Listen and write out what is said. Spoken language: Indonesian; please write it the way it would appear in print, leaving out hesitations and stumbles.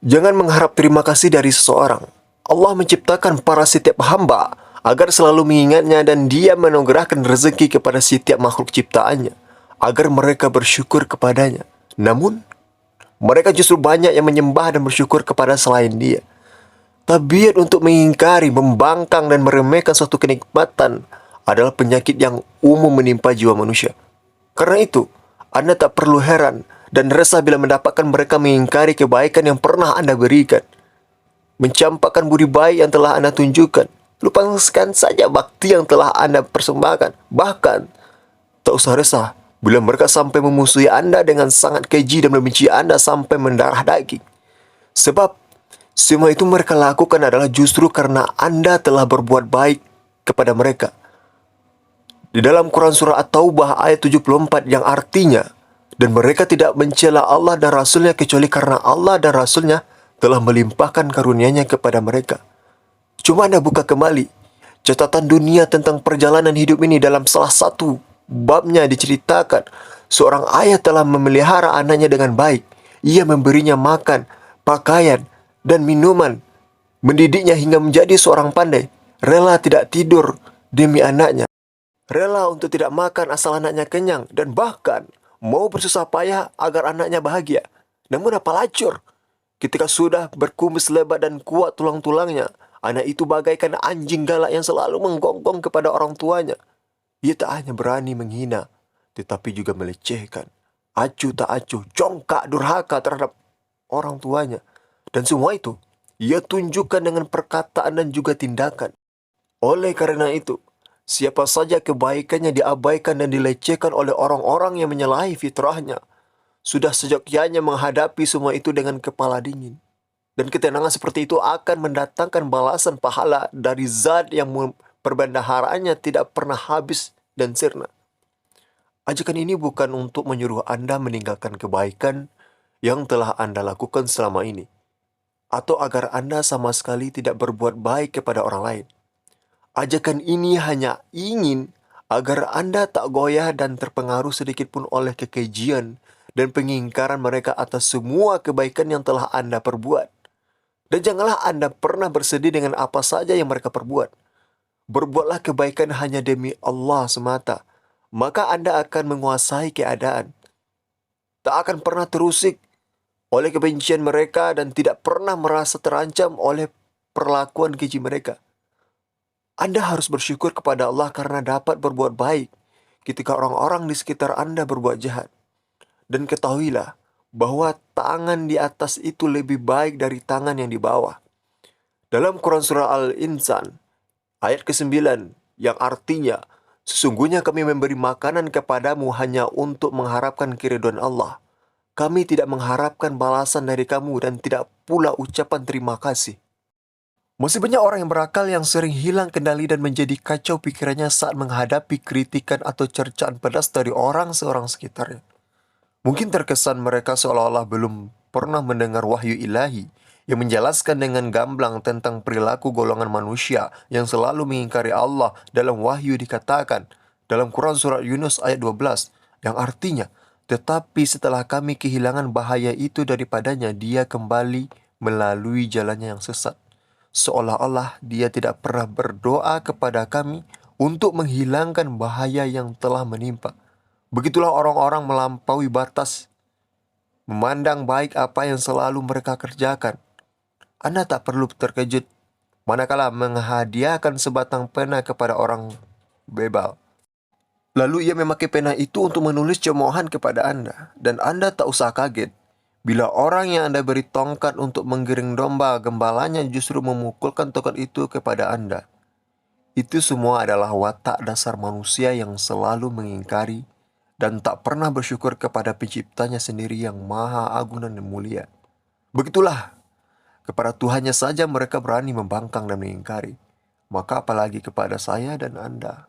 Jangan mengharap terima kasih dari seseorang. Allah menciptakan para setiap hamba agar selalu mengingatnya dan Dia menganugerahkan rezeki kepada setiap makhluk ciptaannya agar mereka bersyukur kepadanya. Namun, mereka justru banyak yang menyembah dan bersyukur kepada selain Dia. Tabiat untuk mengingkari, membangkang, dan meremehkan suatu kenikmatan adalah penyakit yang umum menimpa jiwa manusia. Karena itu, Anda tak perlu heran dan resah bila mendapatkan mereka mengingkari kebaikan yang pernah Anda berikan, mencampakkan budi baik yang telah Anda tunjukkan, lupakan saja bakti yang telah Anda persembahkan. Bahkan, tak usah resah bila mereka sampai memusuhi Anda dengan sangat keji dan membenci Anda sampai mendarah daging. Sebab semua itu mereka lakukan adalah justru karena Anda telah berbuat baik kepada mereka. Di dalam Quran Surah At-Taubah ayat 74 yang artinya, dan mereka tidak mencela Allah dan Rasulnya kecuali karena Allah dan Rasulnya telah melimpahkan karunia-Nya kepada mereka. Cuma Anda buka kembali catatan dunia tentang perjalanan hidup ini, dalam salah satu babnya diceritakan seorang ayah telah memelihara anaknya dengan baik. Ia memberinya makan, pakaian, dan minuman, mendidiknya hingga menjadi seorang pandai, rela tidak tidur demi anaknya, rela untuk tidak makan asal anaknya kenyang, dan bahkan mau bersusah payah agar anaknya bahagia. Namun apa lacur, ketika sudah berkumis lebat dan kuat tulang-tulangnya, anak itu bagaikan anjing galak yang selalu menggonggong kepada orang tuanya. Ia tak hanya berani menghina, tetapi juga melecehkan, acuh tak acuh, jongkak durhaka terhadap orang tuanya. Dan semua itu ia tunjukkan dengan perkataan dan juga tindakan. Oleh karena itu, siapa saja kebaikannya diabaikan dan dilecehkan oleh orang-orang yang menyalahi fitrahnya, sudah seyogyanya menghadapi semua itu dengan kepala dingin. Dan ketenangan seperti itu akan mendatangkan balasan pahala dari zat yang perbendaharaannya tidak pernah habis dan sirna. Ajakan ini bukan untuk menyuruh Anda meninggalkan kebaikan yang telah Anda lakukan selama ini, atau agar Anda sama sekali tidak berbuat baik kepada orang lain. Ajakan ini hanya ingin agar Anda tak goyah dan terpengaruh sedikit pun oleh kekejian dan pengingkaran mereka atas semua kebaikan yang telah Anda perbuat. Dan janganlah Anda pernah bersedih dengan apa saja yang mereka perbuat. Berbuatlah kebaikan hanya demi Allah semata, maka Anda akan menguasai keadaan. Tak akan pernah terusik oleh kebencian mereka dan tidak pernah merasa terancam oleh perlakuan keji mereka. Anda harus bersyukur kepada Allah karena dapat berbuat baik ketika orang-orang di sekitar Anda berbuat jahat. Dan ketahuilah bahwa tangan di atas itu lebih baik dari tangan yang di bawah. Dalam Quran Surah Al-Insan ayat ke-9 yang artinya, sesungguhnya kami memberi makanan kepadamu hanya untuk mengharapkan keridhaan Allah. Kami tidak mengharapkan balasan dari kamu dan tidak pula ucapan terima kasih. Masih banyak orang yang berakal yang sering hilang kendali dan menjadi kacau pikirannya saat menghadapi kritikan atau cercaan pedas dari orang sekitarnya. Mungkin terkesan mereka seolah-olah belum pernah mendengar wahyu ilahi yang menjelaskan dengan gamblang tentang perilaku golongan manusia yang selalu mengingkari Allah. Dalam wahyu dikatakan dalam Quran Surat Yunus ayat 12 yang artinya, tetapi setelah kami kehilangan bahaya itu daripadanya, dia kembali melalui jalannya yang sesat. Seolah-olah dia tidak pernah berdoa kepada kami untuk menghilangkan bahaya yang telah menimpa. Begitulah orang-orang melampaui batas, memandang baik apa yang selalu mereka kerjakan. Anda tak perlu terkejut manakala menghadiahkan sebatang pena kepada orang bebal. Lalu ia memakai pena itu untuk menulis cemoohan kepada Anda. Dan Anda tak usah kaget bila orang yang Anda beri tongkat untuk menggiring domba, gembalanya justru memukulkan tongkat itu kepada Anda. Itu semua adalah watak dasar manusia yang selalu mengingkari dan tak pernah bersyukur kepada penciptanya sendiri yang maha agung dan mulia. Begitulah, kepada Tuhannya saja mereka berani membangkang dan mengingkari. Maka apalagi kepada saya dan Anda.